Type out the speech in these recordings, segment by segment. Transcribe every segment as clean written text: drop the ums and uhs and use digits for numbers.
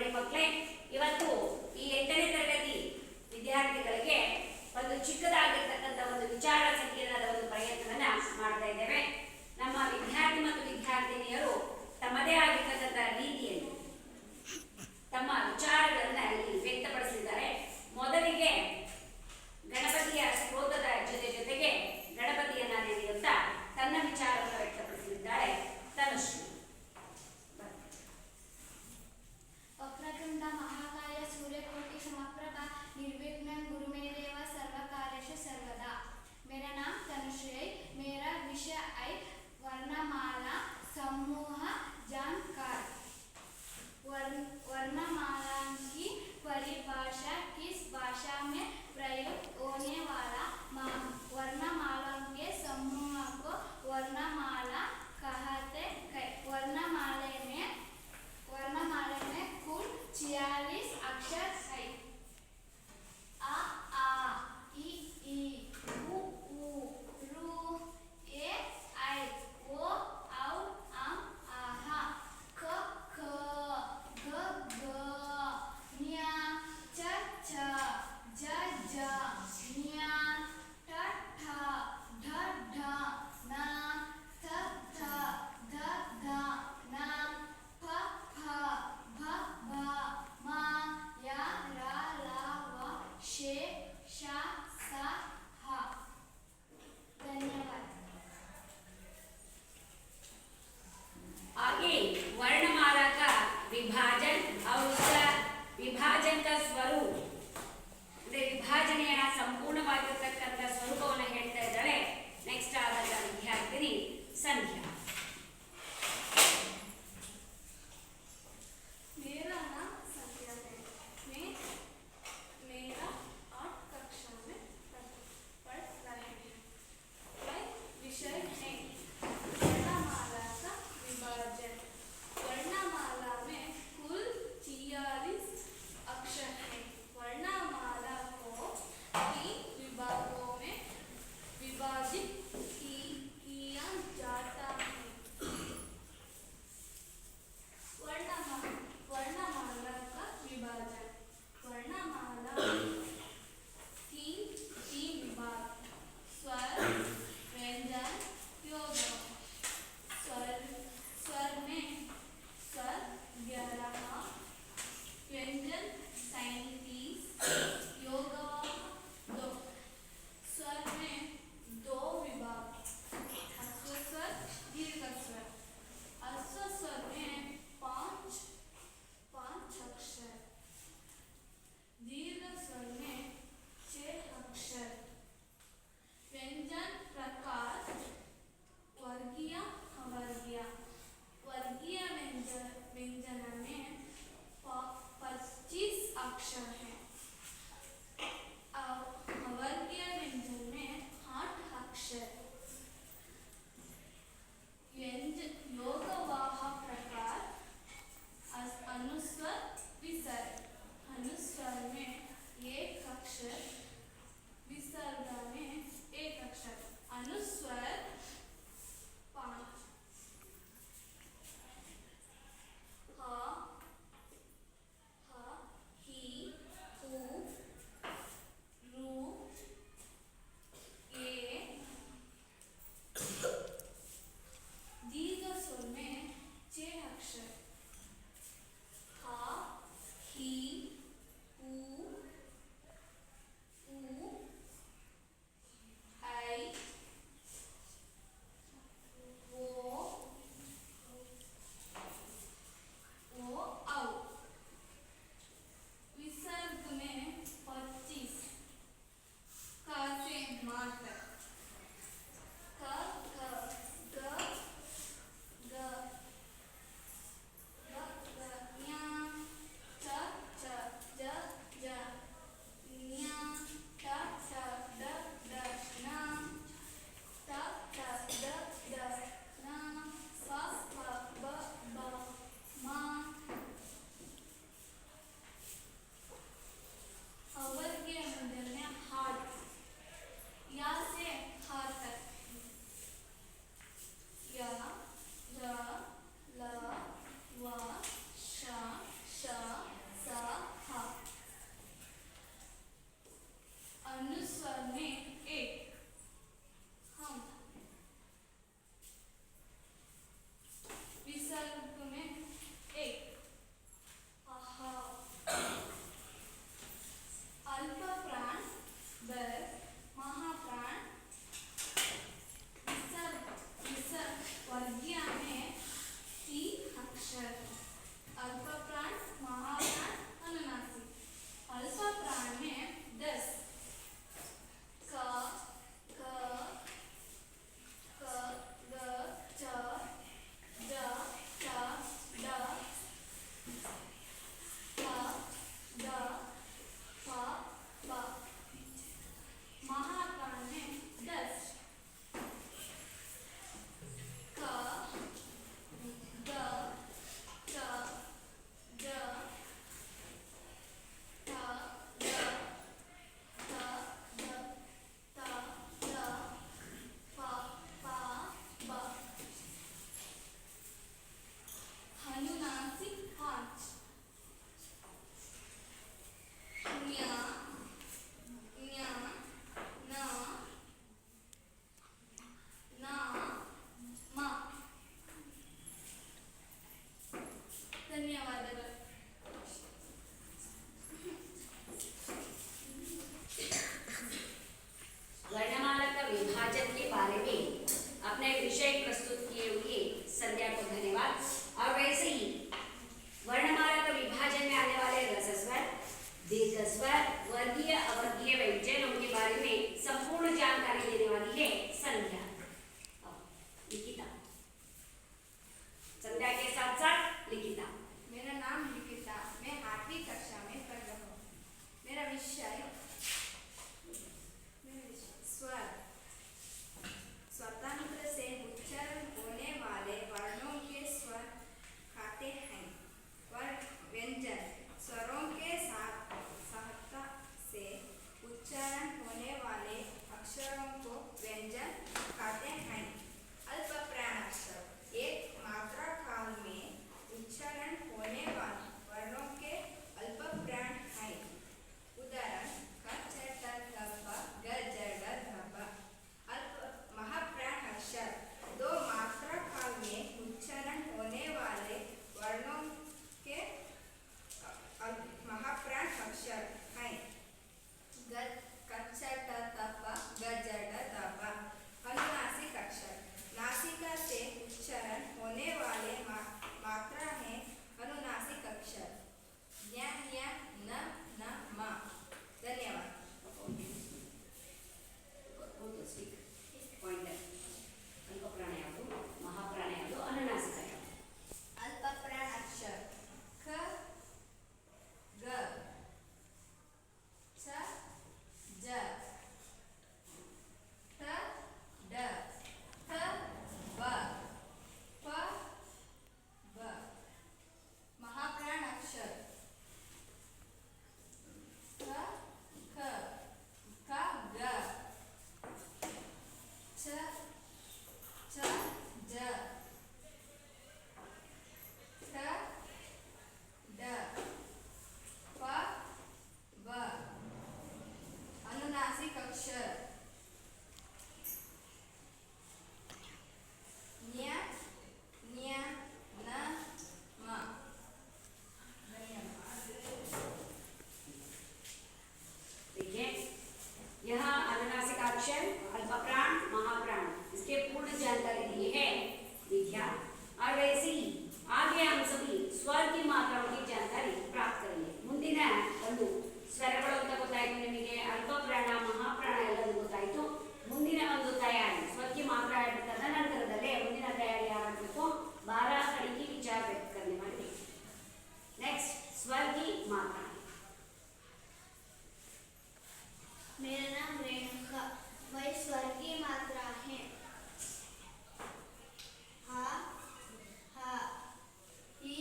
ನೋಡಿ ಮಕ್ಕಳೇ, ಇವತ್ತು ಈ 8ನೇ ತರಗತಿ ವಿದ್ಯಾರ್ಥಿಗಳಿಗೆ ಒಂದು ಚಿಕ್ಕದಾಗಿರ್ತಕ್ಕಂಥ ಒಂದು ವಿಚಾರ ಸಂಕಿರಣದ ಒಂದು ಪ್ರಯತ್ನವನ್ನ ಮಾಡ್ತಾ ಇದ್ದೇವೆ. ನಮ್ಮ ವಿದ್ಯಾರ್ಥಿ ಮತ್ತು ವಿದ್ಯಾರ್ಥಿನಿಯರು ತಮ್ಮದೇ ಆಗಿರ್ತಕ್ಕಂಥ ರೀತಿಯಲ್ಲಿ ತಮ್ಮ ವಿಚಾರಗಳನ್ನ ಇಲ್ಲಿ ವ್ಯಕ್ತಪಡಿಸಿದ್ದಾರೆ. ಮೊದಲಿಗೆ ಗಣಪತಿಯ ಸ್ತೋತ್ರದ ಜೊತೆಗೆ ಗಣಪತಿಯನ್ನ ನೆನೆಯುತ್ತಾ ತನ್ನ ವಿಚಾರವನ್ನು ವ್ಯಕ್ತಪಡಿಸಲಿದ್ದಾಳೆ ತನುಶ್ರೀ. वक्रतुंड महाकाय सूर्यकोटि समप्रभा निर्विघ्नं कुरु मे देव सर्वकार्येषु सर्वदा। मेरा नाम तनुश्री है। मेरा विषय है वर्णमाला समूह जानकार। वर्णमाला की परिभाषा किस भाषा में प्रयुक्त होने वाला वर्णमाला के समूह को वर्णमाला कहते हैं। वर्णमाले में कुल 46 अक्षर है। अ आ इ ई उ ऊ ऋ ए ऐ ओ औ अं आह क ख ग घ ञ च छ ज झ ञ ट ठ ढ ढ न थ थ ध ध न फ फ भ भ म य र ल व शे ष स ह। धन्यवाद। आगे वर्णमाला का विभाजन और उसका विभाजन का स्वरूप ಅಂದ್ರೆ ವಿಭಾಜನೆಯ ಸಂಪೂರ್ಣವಾಗಿರತಕ್ಕಂಥ ಸ್ವರೂಪವನ್ನು ಹೇಳ್ತಾ ಇದ್ದಾಳೆ ನೆಕ್ಸ್ಟ್ ಆದಂತ ವಿದ್ಯಾರ್ಥಿನಿ ಸಂಧ್ಯಾ. मेरा नाम संध्या है। मैं मेरा 8 कक्षा में पढ़ रहे हैं। मैं विषय है वर्णमाला का विभाजन। वर्णमाला में कुल ಸ್ವರ್ಗಿ ಮಾತ್ರ. मेरा नाम रेणुका, मैं स्वर्गीय मात्रा है। हा हा ही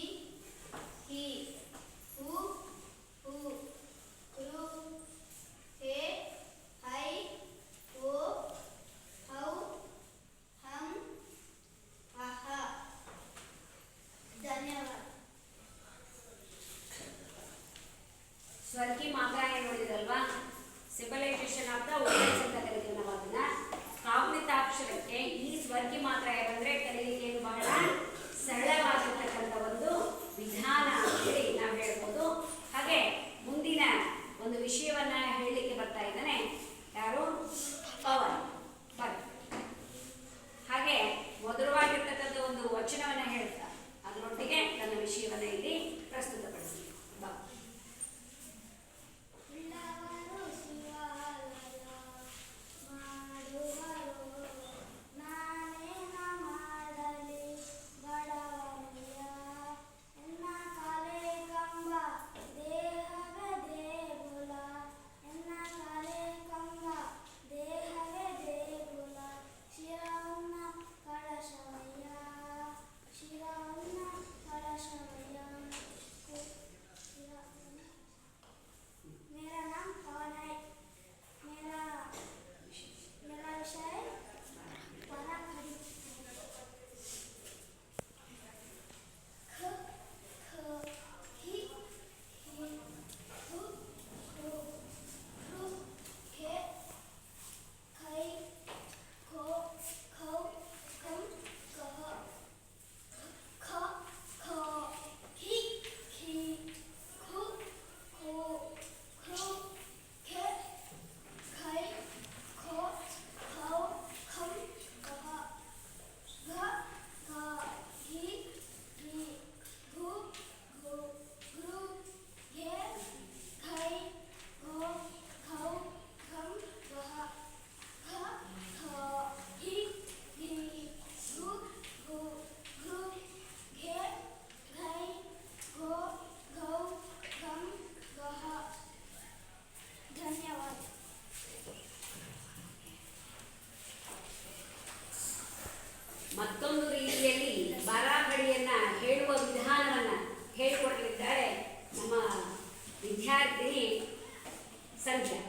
हु रु हे है वो हौ हम हः। धन्यवाद. ಸ್ವರ್ಗಿ ಮಾತ್ರ ಏನು ನೋಡಿದ್ರಲ್ವಾ? ಸಿಂಬಲೈಸೇಷನ್ ಆಫ್ ದ ವೋವೆಲ್ಸ್ ಅಂತ ಕರಿತೀವಿ ನಾವು ಅದನ್ನ. ಕಾಗುಣಿತಾಕ್ಷರಕ್ಕೆ ಈ ಸ್ವರ್ಗಿ ಮಾತ್ರ ಬಂದರೆ ಕಲಿಯಲಿಕ್ಕೆ ಏನು ಬಹಳ ಸರಳವಾಗಿರ್ತಕ್ಕಂಥ ಒಂದು ವಿಧಾನ ಅಂತೇಳಿ ನಾವು ಹೇಳ್ಬೋದು. ಹಾಗೆ ಮುಂದಿನ ಒಂದು ವಿಷಯವನ್ನ ಹೇಳಲಿಕ್ಕೆ ಬರ್ತಾ ಇದ್ದಾನೆ ಯಾರು? ಪವನ್. ಹಾಗೆ ಮಧುರವಾಗಿರ್ತಕ್ಕಂಥ ಒಂದು ವಚನವನ್ನ ಹೇಳ್ತಾ ಅದರೊಟ್ಟಿಗೆ ತನ್ನ ವಿಷಯವನ್ನ ಇಲ್ಲಿ ಪ್ರಸ್ತುತಪಡಿಸಿ. ಬಾ. ಮತ್ತೊಂದು ರೀತಿಯಲ್ಲಿ ಬರಹಡಿಯನ್ನ ಹೇಳುವ ವಿಧಾನವನ್ನು ಹೇಳಿಕೊಡಲಿದ್ದಾರೆ ನಮ್ಮ ವಿದ್ಯಾರ್ಥಿನಿ ಸಂಧ್ಯಾ.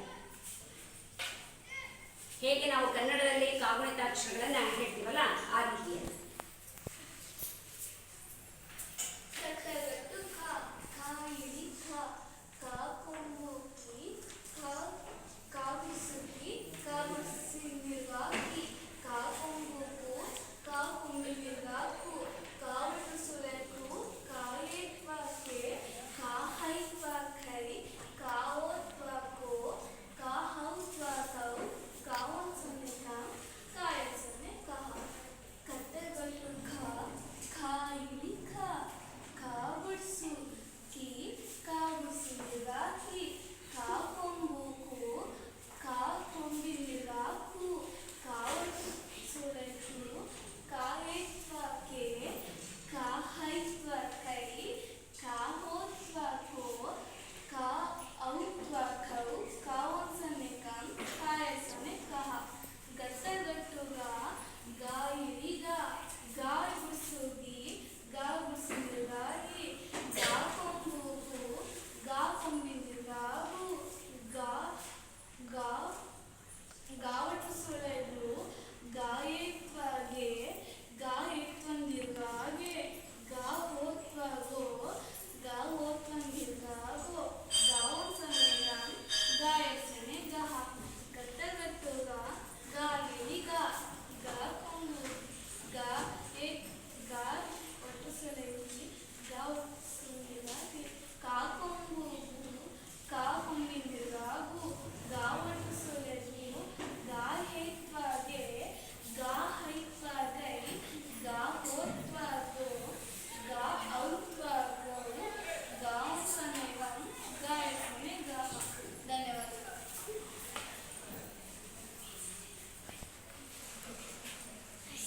ಹೇಗೆ ನಾವು ಕನ್ನಡದಲ್ಲಿ ಕಾಗುಣಿತಾಕ್ಷರಗಳನ್ನು ಹೇಳ್ತೀವಲ್ಲ ಆ ರೀತಿಯಲ್ಲಿ.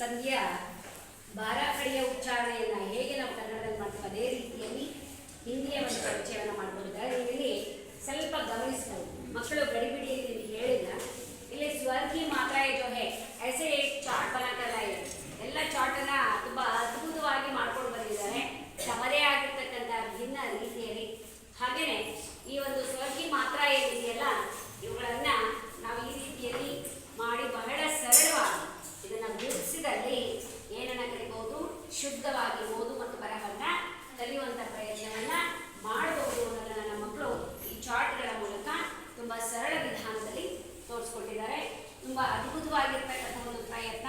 ಸಂಧ್ಯಾ ಬಾರಾಕಡಿಯ ಉಚ್ಚಾರಣೆಯನ್ನು ಹೇಗೆ ನಾವು ಕನ್ನಡದಲ್ಲಿ ಮಾಡ್ತೀವಿ ಅದೇ ರೀತಿಯಲ್ಲಿ ಹಿಂದಿಯ ಒಂದು ಪರಿಚಯವನ್ನು ಮಾಡಿಕೊಂಡಿದ್ದಾರೆ. ಇಲ್ಲಿ ಸ್ವಲ್ಪ ಗಮನಿಸ್ಬೋದು, ಮಕ್ಕಳು ಗಡಿಬಿಡಿಯಲ್ಲಿ ನಿಮಗೆ ಹೇಳಿಲ್ಲ. ಇಲ್ಲಿ स्वर की मात्राएं जो है ऐसे एक चार्ट बनाकर लाए. ಎಲ್ಲ ಚಾರ್ಟನ್ನ ತುಂಬ ಅದ್ಭುತವಾಗಿ ಮಾಡ್ಕೊಂಡು ಬಂದಿದ್ದಾರೆ ತಮ್ಮದೇ ಆಗಿರ್ತಕ್ಕಂಥ ಭಿನ್ನ ರೀತಿಯಲ್ಲಿ. ಹಾಗೆಯೇ ಈ ಒಂದು स्वर की मात्रा ಏನಿದೆಯಲ್ಲ, ಇವುಗಳನ್ನು ನಾವು ಈ ರೀತಿಯಲ್ಲಿ ಮಾಡಿ ಬಹಳ ಸರಳವಾಗಿ ಇದನ್ನು ಬಿಡಿಸಿದಲ್ಲಿ ಏನನ್ನ ಕಲಿಬಹುದು, ಶುದ್ಧವಾಗಿ ಓದು ಮತ್ತು ಬರಹವನ್ನು ಕಲಿಯುವಂಥ ಪ್ರಯತ್ನವನ್ನು ಮಾಡಬಹುದು ಅನ್ನೋದನ್ನು ನಮ್ಮ ಮಕ್ಕಳು ಈ ಚಾರ್ಟ್ಗಳ ಮೂಲಕ ತುಂಬ ಸರಳ ವಿಧಾನದಲ್ಲಿ ತೋರಿಸ್ಕೊಟ್ಟಿದ್ದಾರೆ. ತುಂಬ ಅದ್ಭುತವಾಗಿರ್ತಕ್ಕಂಥ ಒಂದು ಪ್ರಯತ್ನ.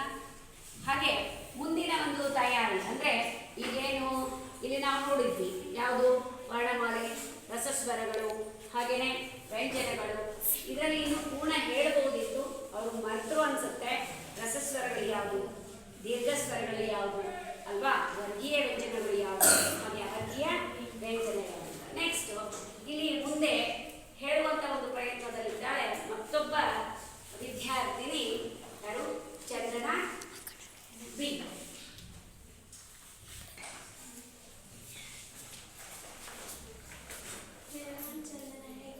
ಹಾಗೆ ಮುಂದಿನ ಒಂದು ತಯಾರಿ ಅಂದರೆ ಈಗೇನು ಇಲ್ಲಿ ನಾವು ನೋಡಿದ್ವಿ, ಯಾವುದು ವರ್ಣಮಾಲೆ, ರಸಸ್ವರಗಳು, ಹಾಗೆಯೇ ವ್ಯಂಜನಗಳು. ಇದರಲ್ಲಿ ಇನ್ನು ಪೂರ್ಣ ಹೇಳ್ಬೋದಿತ್ತು, ಅವರು ಮರ್ತರು ಅನಿಸುತ್ತೆ. ರಸಸ್ವರಗಳು ಯಾವುದು, ದೀರ್ಘಸ್ವರಗಳು ಯಾವುದು ಅಲ್ವಾ, ವರ್ಗೀಯ ವ್ಯಂಜನಗಳು ಯಾವುದು, ಹಾಗೆ ಅವರ್ಗೀಯ ವ್ಯಂಜನಗಳು. ನೆಕ್ಸ್ಟ್ ಇಲ್ಲಿ ಮುಂದೆ ಹೇಳುವಂಥ ಒಂದು ಪ್ರಯತ್ನದಲ್ಲಿದ್ದಾಳೆ ಮತ್ತೊಬ್ಬ ವಿದ್ಯಾರ್ಥಿನಿ, ಯಾರು, ಚಂದನಾ ಬಿ. मेरा नाम चंदना है.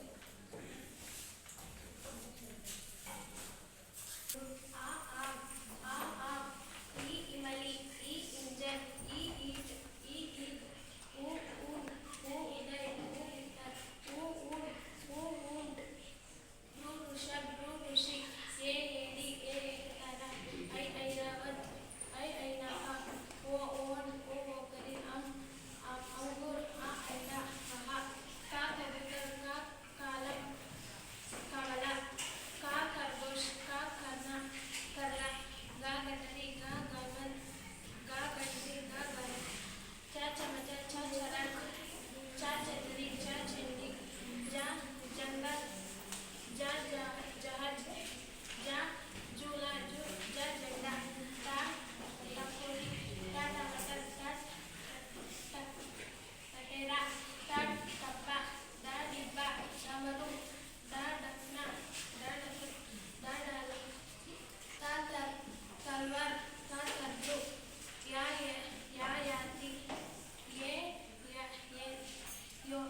आ ई इमली, ई इंजन, ई ईट, ई ईट, ऊ इधर, ऊ ऊंट, रू ऋषभ, रू ऋषि, ए एडी, ए एकतारा, ऐ ऐरावत, ऐ ऐनाका, ओ ओवन, ओ ओकरी, अंगूर, आ अंडा, कहा, का कबूतर, का कालम, कमला, का खरगोश, का करना, करला, गा गठरी, गा गगन, गा गठरी, गा गगन, चा चमचा, चा चरक, चा चतरी, चा चंडी, जा जंगल, जा जहाज, जा झूला, जा झंडा, ता टकोरी, ता टमाटर, ता टटेरा, ता टप्पा, दा डिब्बा, डमरू, दा डकना, दा डालू, ता तलवार, ता तरजू, या याती, ये यो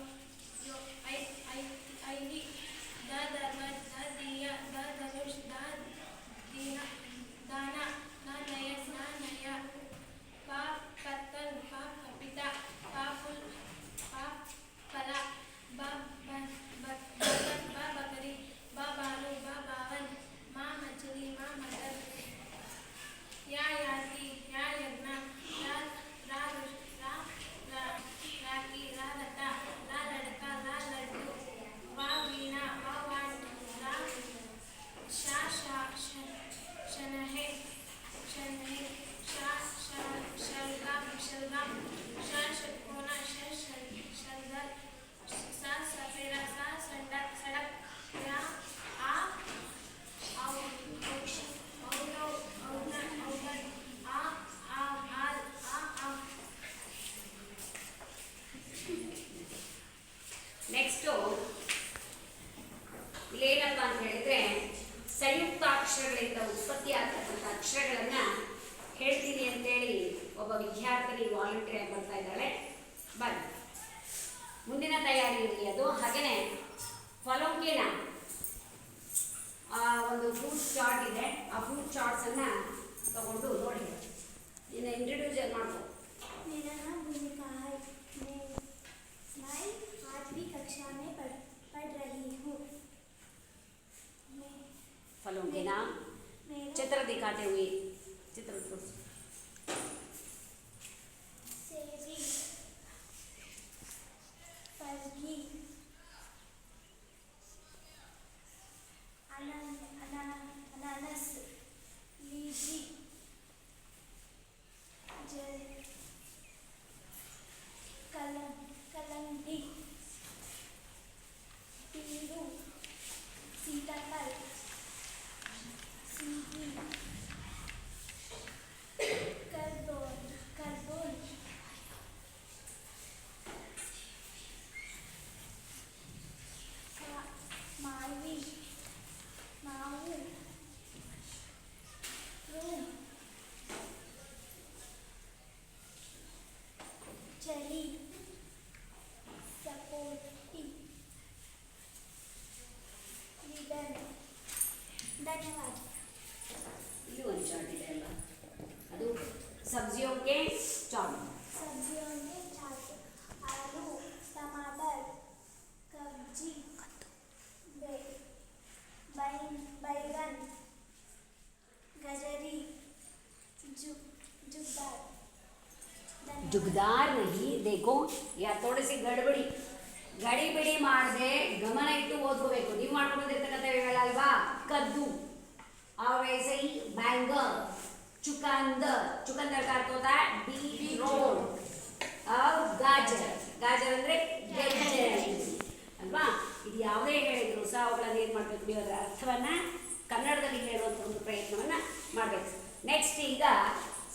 ऐवी, दा दरबार, दा दिया, दा धनुष, दा दीना, दाना, दा नयन, दा नया, का पत्तल, का कपिता, का फूल, का फला, बा बकरी, बा बालू, बा बावन, माँ मछली, माँ मटर, या याती, या यज्ञ, राकी, रा लता, ला लड़का, ला लड्डू, वा वीणा, वा वाट, रा शनहे, शलगम, शा षटकोना, शलगल, सा सफेरा, सा सड़क, या आ औगन, आ आल, आ ನೆಕ್ಸ್ಟು ಇಲ್ಲೇನಪ್ಪ ಅಂತ ಹೇಳಿದ್ರೆ, ಸಂಯುಕ್ತಾಕ್ಷರಗಳಿಂದ ಉತ್ಪತ್ತಿ ಆಗ್ತಕ್ಕಂಥ ಅಕ್ಷರಗಳನ್ನು ಹೇಳ್ತೀನಿ ಅಂತೇಳಿ ಒಬ್ಬ ವಿದ್ಯಾರ್ಥಿನಿ ವಾಲಂಟಿಯರ್ ಬರ್ತಾ ಇದ್ದಾಳೆ. ಬನ್ನಿ, ಮುಂದಿನ ತಯಾರಿ ಇರಲಿ ಅದು. ಹಾಗೆಯೇ ಫಲೋಂಕಿನ ಒಂದು ಫ್ರೂಟ್ ಚಾರ್ಟ್ ಇದೆ, ಆ ಫ್ರೂಟ್ ಚಾರ್ಟ್ಸನ್ನು ತಗೊಂಡು ನೋಡಿ, ಇನ್ನು ಇಂಟ್ರಡ್ಯೂಸ್ ಮಾಡ್ಕೊ. मेरा नाम भूमिका है. मैं 8वीं कक्षा में पढ़ रही हूँ. फलोंकिना मेरा चित्र दिखाते हुए चित्र सेबी, फलगी, अनानस, लीची, कलंडी, पीरू, सीताफल, सीधी, सब्जियों के चाट। सब्जियों में चाट आलू टमाटर सब्जी बैगन गजरी जुगदार जुगदार नहीं, देखो या थोड़ी सी गड़बड़ी ಗಡಿಬಿಡಿ ಮಾಡದೆ ಗಮನ ಇಟ್ಟು ಓದ್ಕೋಬೇಕು. ನೀವು ಮಾಡ್ಕೊಂಡು ಬಂದಿರ್ತಕ್ಕಂಥ ಇವೆಲ್ಲ ಅಲ್ವಾ, कद्दू और वैसे ही बैंगन चुकंदर, चुकंदर का अर्थ होता है बीटरूट और गाजर, गाजर ಅಂದ್ರೆ ಗೆಜ್ಜೆ ಅಲ್ವಾ. ಇದು ಯಾವುದೇ ಹೇಳಿದ್ರು ಸಹ ಅವುಗಳನ್ನು ಏನು ಮಾಡಬೇಕು, ನೀವು ಅದರ ಅರ್ಥವನ್ನ ಕನ್ನಡದಲ್ಲಿ ಹೇಳುವಂಥ ಒಂದು ಪ್ರಯತ್ನವನ್ನ ಮಾಡಬೇಕು. नेक्स्ट ಈಗ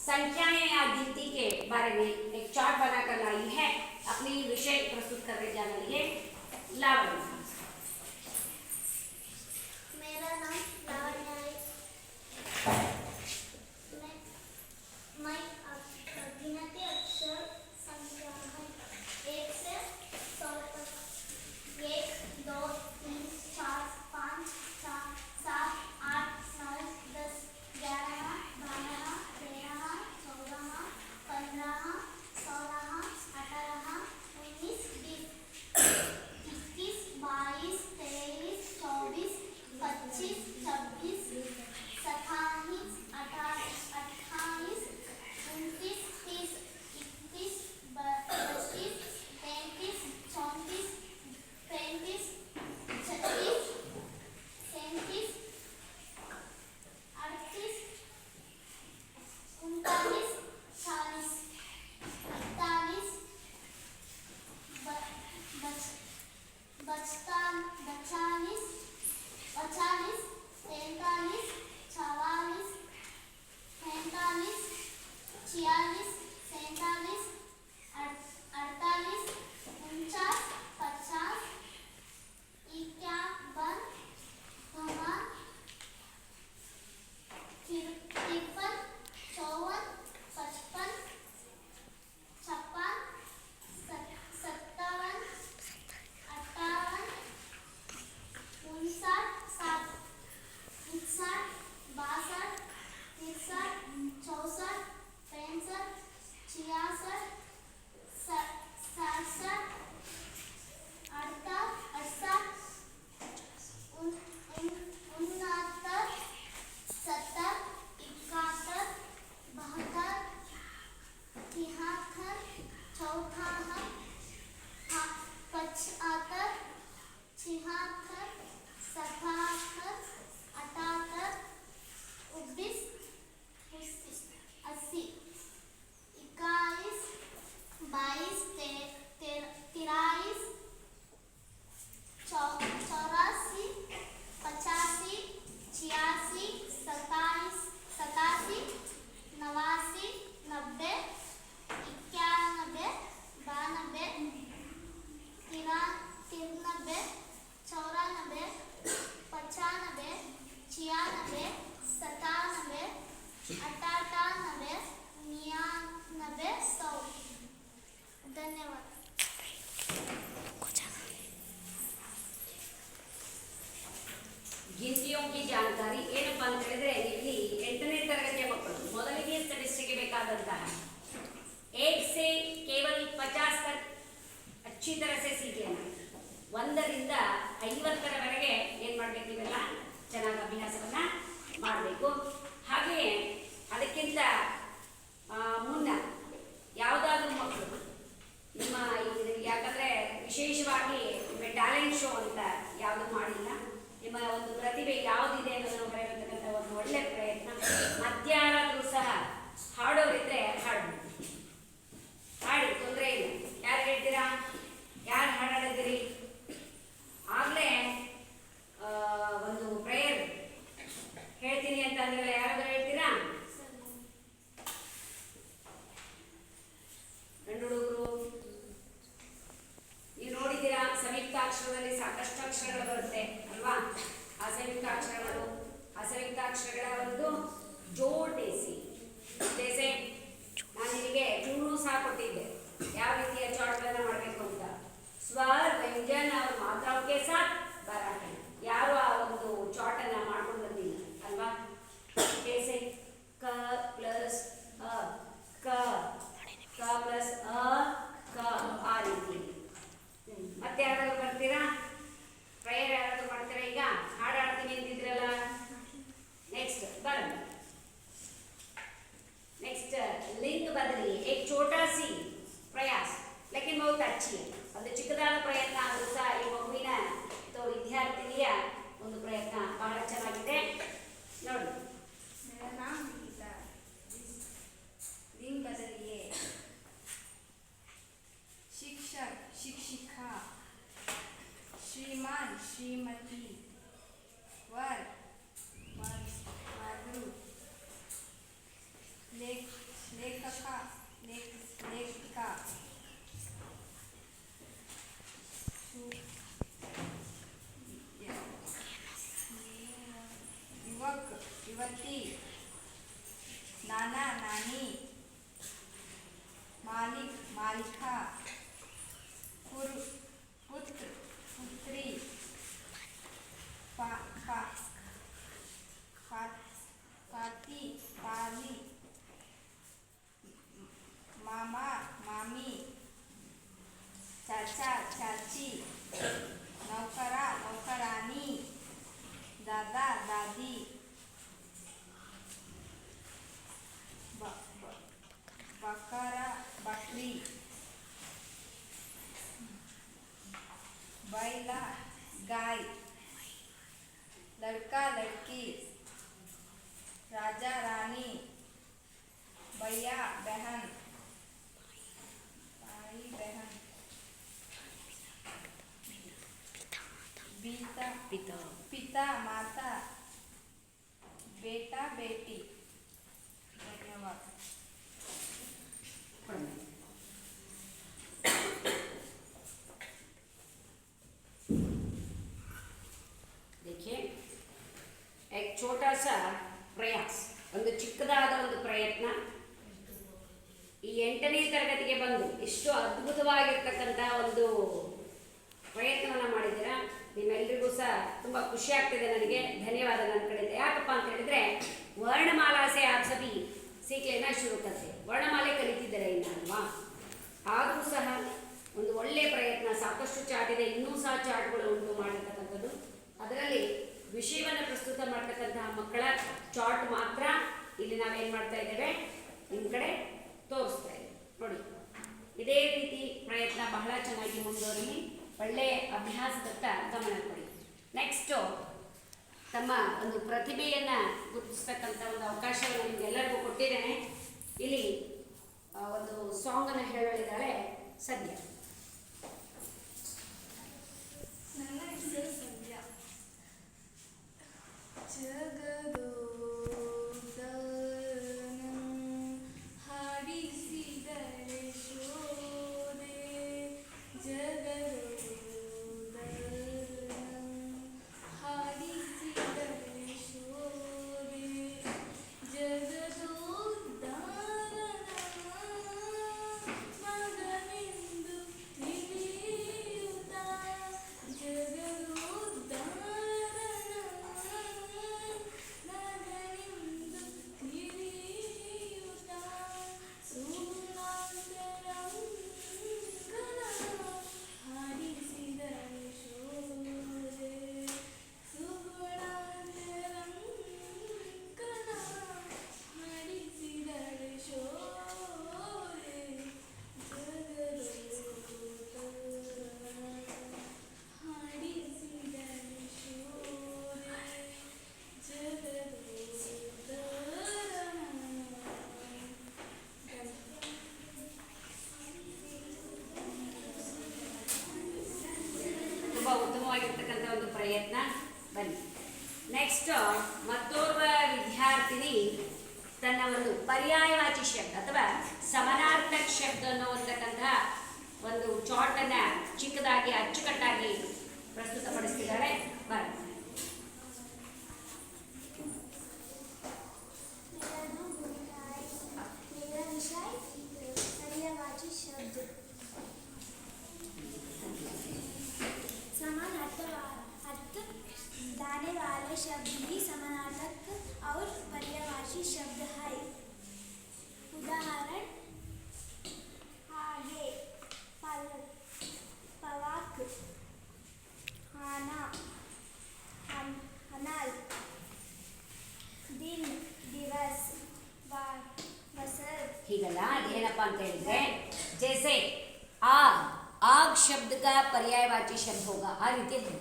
संख्याएं या गिनती के बारे में एक चार्ट बनाकर लाई है, अपनी विषय प्रस्तुत करने जाने वाली है लावण्य। मेरा नाम लावण्य है। मैं गिनती अक्षर संख्या है 1 से 100 तक। 1 2 3 4 5 6 7 8 9 10 11 12 13 14 15 16 18 19 20 21 22 23 24 25 26 27 28 29 30 31 32 33 33 34 35 36 37 38 39 40 41 बचतान 45 45 43 44 45 46 47 48 49 50 51 53 54 55 56 57 58 59 60 61 62 63 64 65 66 67 68 69 70 71 72 73 74 75 76 77 78 19 80 21 22 23 84 85 86 27 87 89 90 91 92 93 94 95 96 97 98 99 100। धन्यवाद। ಗಿಂತಿಯೋ की जानकारी ಏನಪ್ಪ ಅಂತ ಹೇಳಿದ್ರೆ, ಇಲ್ಲಿ 8ನೇ ತರಗತಿಯ ಮಕ್ಕಳು ಮೊದಲಿಗೆ ಸ್ಟಡಿಸ್ಟಿಗೆ ಬೇಕಾದಂತಹ 1 से केवल 50 तक अच्छी तरह से सीख लेना। 1ರಿಂದ 50ರವರೆಗೆ ಏನು ಮಾಡಬೇಕು, ಇವೆಲ್ಲ ಚೆನ್ನಾಗಿ ಅಭ್ಯಾಸವನ್ನ ಮಾಡಬೇಕು. ಹಾಗೆಯೇ ಅದಕ್ಕಿಂತ ಮುನ್ನ ಯಾವುದಾದ್ರೂ ಮಕ್ಕಳು ನಿಮ್ಮ ಯಾಕಂದರೆ ವಿಶೇಷವಾಗಿ ನಿಮ್ಮ ಟ್ಯಾಲೆಂಟ್ ಶೋ ಅಂತ ಯಾವುದೂ ಮಾಡಿಲ್ಲ, ನಿಮ್ಮ ಒಂದು ಪ್ರತಿಭೆ ಯಾವುದಿದೆ ಅನ್ನೋದನ್ನು ಬರೆಯತಕ್ಕಂಥ ಒಂದು ಒಳ್ಳೆಯ ಪ್ರಯತ್ನ. ಮಧ್ಯಾಹ್ನದೂ ಸಹ ಹಾಡೋರಿದ್ರೆ ಹಾಡ್ಬೋದು, ಹಾಡಿ ತೊಂದರೆ ಇಲ್ಲ. ಯಾರು ಹೇಳ್ತೀರಾ, ಯಾರು ಹಾಡಾಡಿದ್ದೀರಿ? ಆಗಲೇ ಒಂದು ಪ್ರೇಯರ್ ಹೇಳ್ತೀನಿ ಅಂತ ಅಂದ್ರೆ ಯಾರಾದರೂ ಹೇಳ್ತೀರಾ? ಗಂಡು ಹುಡುಗರು ನೀವು ನೋಡಿದ್ದೀರಾ, ಸಂಯುಕ್ತಾಕ್ಷರದಲ್ಲಿ ಸಾಕಷ್ಟು ಅಕ್ಷರಗಳು ಬರುತ್ತೆ ಅಲ್ವಾ? ಆ ಸಂಯುಕ್ತಾಕ್ಷರಗಳ ಒಂದು ಜೋಡಿಸಿ ಜೈಸೆ ನಾನು ನಿಮಗೆ ಚೂರು ಸಹ ಕೊಟ್ಟಿದ್ದೆ ಯಾವ ರೀತಿಯ ಚಾರ್ಟ್ಗಳನ್ನು ಮಾಡಬೇಕು ಅಂತ. ಸ್ವರ ವ್ಯಂಜನ ಅವ್ರ ಮಾತ್ರಾಕ್ಕೆ ಸಾಥ್ ಬರಾಟ, ಯಾರು ಆ ಒಂದು ಚಾರ್ಟನ್ನು ಮಾಡ್ಕೊಂಡು ಬಂದಿಲ್ಲ ಅಲ್ವಾ? ಜೈಸೆ ಕ ಪ್ಲಸ್ ಅ, ಕ ಚಾಚಿ ಒಂದು ಚಿಕ್ಕದಾದ ಪ್ರಯತ್ನ ಆದರೂ ಸಹ ಈ ಮಗುವಿನ ಅಥವಾ ವಿದ್ಯಾರ್ಥಿನಿಯ ಒಂದು ಪ್ರಯತ್ನ ಬಹಳ ಚೆನ್ನಾಗಿದೆ ನೋಡಿ. मेरा नाम गीता, दिन बदलिए, शिक्षक शिक्षिका, श्रीमान श्रीमती, वर माधु, लेखका लेखिका, युवक युवती, नाना नानी, मालिक मालिका, पुत्र पुत्री, पा, पा, पा, पाती पाली, मामा मामी, चाचा चाची, नौकरा नौकरानी, दादा दादी, बकरा बकरी, बैला गाय, लड़का लड़की, राजा रानी, भैया बहन, भाई बहन, पिता पिता माता, बेटा बेटी. धन्यवाद. देखिए एक छोटा सा प्रयास ಒಂದು ಚಿಕ್ಕದಾದ ಒಂದು ಪ್ರಯತ್ನ ಈ 8ನೇ ತರಗತಿಗೆ ಬಂದು ಇಷ್ಟು ಅದ್ಭುತವಾಗಿರ್ತಕ್ಕಂಥ ಒಂದು ಪ್ರಯತ್ನವನ್ನು ಮಾಡಿದ್ದೀರಾ. ನಿಮ್ಮೆಲ್ಲರಿಗೂ ಸಹ ತುಂಬ ಖುಷಿ ಆಗ್ತಿದೆ ನನಗೆ. ಧನ್ಯವಾದ ನನ್ನ ಕಡೆಯಿಂದ. ಯಾಕಪ್ಪ ಅಂತ ಹೇಳಿದ್ರೆ ವರ್ಣಮಾಲಾ ಸೆ ಆಪ್ ಸಭಿ ಸೀಕ್ ಲೇನಾ ಶುರು ಕರ್ತೆ, ವರ್ಣಮಾಲೆ ಕಲಿತಿದ್ದಾರೆ ಇನ್ನು ಅಲ್ವಾ. ಆದರೂ ಸಹ ಒಂದು ಒಳ್ಳೆಯ ಪ್ರಯತ್ನ, ಸಾಕಷ್ಟು ಚಾಟ್ ಇದೆ, ಇನ್ನೂ ಸಹ ಚಾಟ್ಗಳು ಉಂಟು ಮಾಡಿರ್ತಕ್ಕಂಥದ್ದು. ಅದರಲ್ಲಿ ವಿಷಯವನ್ನು ಪ್ರಸ್ತುತ ಮಾಡ್ತಕ್ಕಂತಹ ಮಕ್ಕಳ ಚಾಟ್ ಮಾತ್ರ ಇಲ್ಲಿ ನಾವೇನು ಮಾಡ್ತಾ ಇದ್ದೇವೆ ನಿಮ್ಮ ಕಡೆ ತೋರಿಸ್ತಾ ಇದ್ದೇವೆ ನೋಡಿ. ಇದೇ ರೀತಿ ಪ್ರಯತ್ನ ಬಹಳ ಚೆನ್ನಾಗಿ ಮುಂದುವರಿಲಿ, ಒಳ್ಳೆಯ ಅಭ್ಯಾಸದತ್ತ ಗಮನ ಕೊಡಿ. ನೆಕ್ಸ್ಟು ತಮ್ಮ ಒಂದು ಪ್ರತಿಭೆಯನ್ನು ಗುರುತಿಸ್ತಕ್ಕಂಥ ಒಂದು ಅವಕಾಶವನ್ನು ನಿಮಗೆಲ್ಲರಿಗೂ ಕೊಟ್ಟಿದ್ದೇನೆ. ಇಲ್ಲಿ ಒಂದು ಸಾಂಗನ್ನು ಹೇಳಲಿದ್ದಾಳೆ ಸದ್ಯ. ನನ್ನ ಹೆಸರು ಸಂಧ್ಯಾ. ಜಗದೋದನ ಹಾಡಿಸಿದರೆ ಶೋದೆ, ಜಗದೋದನ ಹಾಡಿಸಿದರೆ ಶೋದೆ, ಜಗದೋದ್ಧಾರನ ಮಗನೆಂದು ತಿಳಿಯುತ್ತ, ಜಗದೋದ್ಧಾರನ ಮಗನೆಂದು ತಿಳಿಯುತ್ತ, ಸುಗುಣಾಂತರಂಗನ ಹಾಡಿಸಿದರೆ ಶೋದೆ, ಸುಗುಣಾಂತರಂಗನ ಹಾಡಿಸಿದರೆ ಶೋದೆ, ಜಗದೋದನ ಹಾಡಿಸಿದರೆ ಶೋದೆ, ತುಂಬ ಉತ್ತಮವಾಗಿರ್ತಕ್ಕಂಥ ಒಂದು ಪ್ರಯತ್ನ. ಬನ್ನಿ ನೆಕ್ಸ್ಟ್ ಮತ್ತೋರ್ವ ವಿದ್ಯಾರ್ಥಿನಿ ತನ್ನ ಒಂದು ಪರ್ಯಾಯವಾಚಿ ಶಬ್ದ ಅಥವಾ ಸಮಾನಾರ್ಥಕ ಶಬ್ದ ಅನ್ನುವಂತಕ್ಕಂತಹ ಒಂದು ಚಾಟನ್ನು ಚಿಕ್ಕದಾಗಿ ಅಚ್ಚುಕಟ್ಟಾಗಿ ಪ್ರಸ್ತುತಪಡಿಸ್ತಿದ್ದಾಳೆ. ಬನ್ನಿ. मेरा विषय पर्यायवाची शब्द। समानार्थ दाने वाले शब्द ही समानार्थक और पर्यायवाची शब्द है। उदाहरण आगे, पलक, पवाक, आना, हनाल, दिन, दिवस, वार, बसर। ಹೀಗಲ್ಲ. ಅದೇನಪ್ಪ ಅಂತ ಹೇಳಿದ್ರೆ ಜैसे ಆಗ್ शब्द का पर्यायवाची शब्द होगा आ रीति है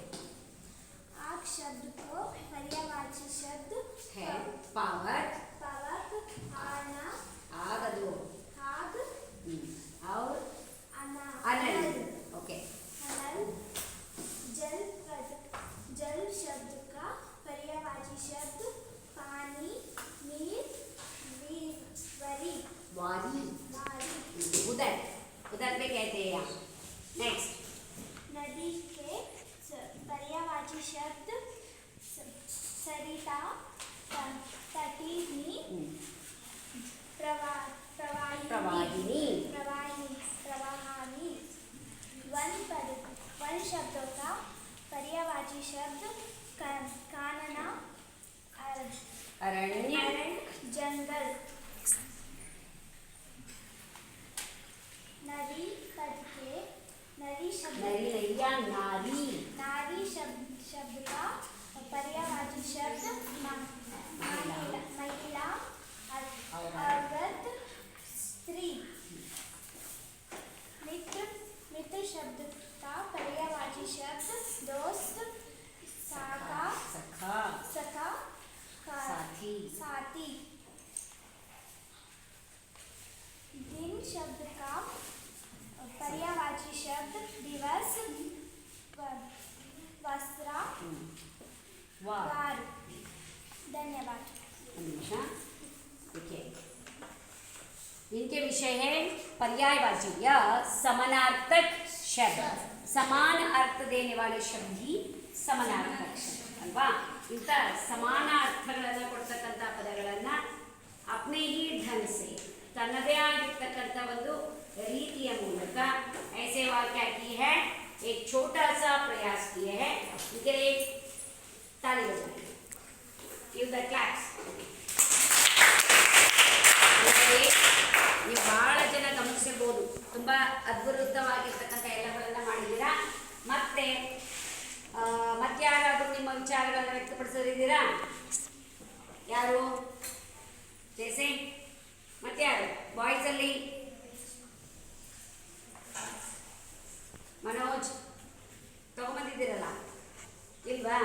आग शब्द को पर्यायवाची शब्द पावक पावक आना ಆಗದು आग और अना अनल ओके अनल जल शब्द का पर्यायवाची शब्द पानी नीर वरी वारी वारी उदर उदर पे कहते हैं यहाँ नेक्स्ट नदी के पर्यायवाची शब्द सरिता तटीनी प्रवाहिनी प्रवाहानी वन शब्दों का पर्यायवाची शब्द कानना अरण्य जंगल नदी तट के नदी शब्द नरी नैया नारी नारी शब्द का पर्यायवाची शब्द महिला औरत स्त्री मित्र शब्द का पर्यायवाची शब्द दोस्त सखा साथी दिन शब्द का पर्यायवाची शब्द दिवस वस्त्र वार धन्यवाद हमेशा देखिए इनके विषय है पर्यायवाची या समानार्थक शब्द समान अर्थ देने वाले शब्द ही समानार्थक शब्द अल्वा इंಥ ಸಮಾನ ಅರ್ಥಗಳನ್ನು ಕೊಡ್ತಕ್ಕಂಥ ಪದಗಳನ್ನು अपने ही ढंग से ತನ್ನದೇ ಆಗಿರ್ತಕ್ಕಂಥ ಒಂದು ರೀತಿಯ ಮೂಲಕ ऐसे वाक्य की है एक छोटा सा प्रयास किए हैं इनके लिए ताली बजाएं give the claps ನೀವು ಬಹಳ ಜನ ಗಮನಿಸಿರ್ಬೋದು ತುಂಬ ಅದ್ಭುತವಾಗಿರ್ತಕ್ಕಂಥ ಎಲ್ಲಗಳನ್ನು ಮಾಡಿದ್ದೀರಾ ಮತ್ತೆ ಮತ್ತಾರಾದರೂ ನಿಮ್ಮ ವಿಚಾರಗಳನ್ನು ವ್ಯಕ್ತಪಡಿಸೋರಿದ್ದೀರಾ ಯಾರು ಜೈಸೆ ಮತ್ತಾರು ಬಾಯ್ಸಲ್ಲಿ ಮನೋಜ್ ತಗೊಂಬಂದಿದ್ದೀರಲ್ಲ ಇಲ್ವಾ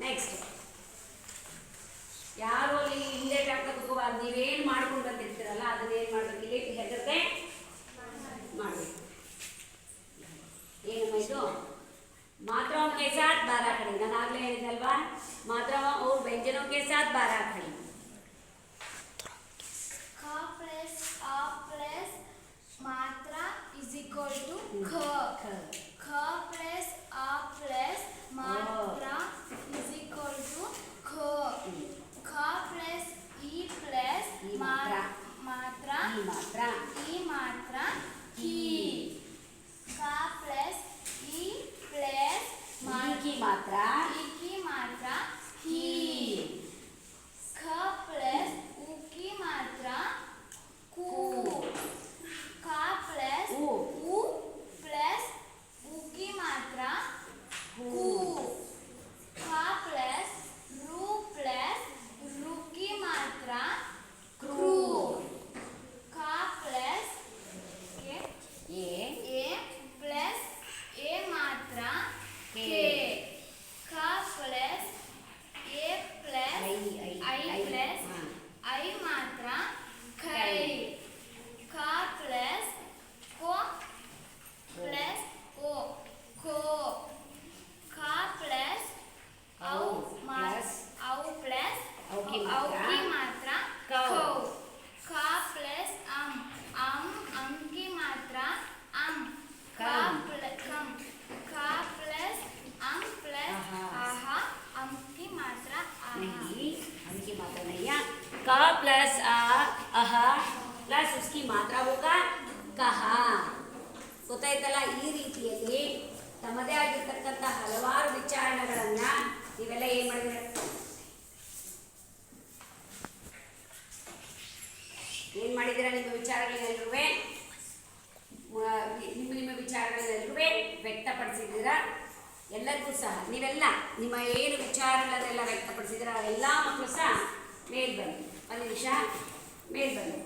ನೆಕ್ಸ್ಟ್ ಯಾರು ಅಲ್ಲಿ ಹಿಂದೆ ಹಾಕೋದು ನೀವೇನು ಮಾಡ್ಕೊಂಡು ಬಂದಿರ್ತೀರಲ್ಲ ಅದನ್ನೇನು ಮಾಡಬೇಕು ಇಲ್ಲಿ ಹೆದರದೆ ಮಾಡಬೇಕು ಏನಮ್ಮ ಇದು मात्राओं के साथ 12 खड़ी ನಾನು ಆಗಲೇ ಹೇಳಿದಲ್ವಾ मात्राओं और व्यंजनों के साथ 12 खड़ी ख प्लस अ प्लस मात्रा इज इक्वल टू ख ख प्लस अ प्लस मात्रा इज इक्वल टू ख ख प्लस ई प्लस मात्रा ई मात्रा ही ख प्लस ई प्लस की मात्रा ही ख प्लस उ की मात्रा कु ख प्लस उ प्लस उ की मात्रा कु ख प्लस रु की मात्रा क्रू ख प्लस ए प्लस ए मात्रा के ख प्लस ए प्लस आई प्लस आई मात्रा कै ख प्लस को प्लस ओ खो ख प्लस औ प्लस औ की मात्रा कौ ख प्लस अम की मात्रा अम कम ख प्लस अम प्लस आहा अम की मात्रा आहा नहीं हम की मात्रा नहीं है का प्लस आ अहा प्लस उसकी मात्रा होगा कहा ಗೊತ್ತಾಯ್ತಲ್ಲ ಈ ರೀತಿಯಲ್ಲಿ ತಮ್ಮದೇ ಆಗಿರ್ತಕ್ಕಂಥ ಹಲವಾರು ವಿಚಾರಣೆಗಳನ್ನು ನೀವೆಲ್ಲ ಏನು ಮಾಡಿದ್ರೆ ಏನು ಮಾಡಿದ್ದೀರಾ ನಿಮ್ಮ ವಿಚಾರಗಳನ್ನೆಲ್ಲರೂ ನಿಮ್ಮ ವಿಚಾರಗಳನ್ನೆಲ್ಲರೂ ವ್ಯಕ್ತಪಡಿಸಿದ್ದೀರಾ ಎಲ್ಲರಿಗೂ ಸಹ ನೀವೆಲ್ಲ ನಿಮ್ಮ ಏನು ವಿಚಾರಗಳನ್ನೆಲ್ಲ ವ್ಯಕ್ತಪಡಿಸಿದ್ದೀರಾ ಎಲ್ಲ ಮಕ್ಕಳು ಸಹ ಮೇಲ್ ಬನ್ನಿ ಒಂದು ನಿಮಿಷ ಮೇಲ್ ಬನ್ನಿ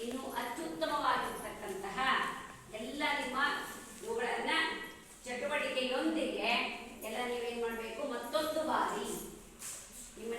ಇನ್ನು ಅತ್ಯುತ್ತಮವಾಗಿರ್ತಕ್ಕಂತಹ ಎಲ್ಲ ನಿಮ್ಮ ಇವುಗಳನ್ನ ಚಟುವಟಿಕೆಯೊಂದಿಗೆ ಎಲ್ಲ ನೀವೇನು ಮಾಡಬೇಕು, ಮತ್ತೊಂದು ಬಾರಿ ನಿಮ್ಮ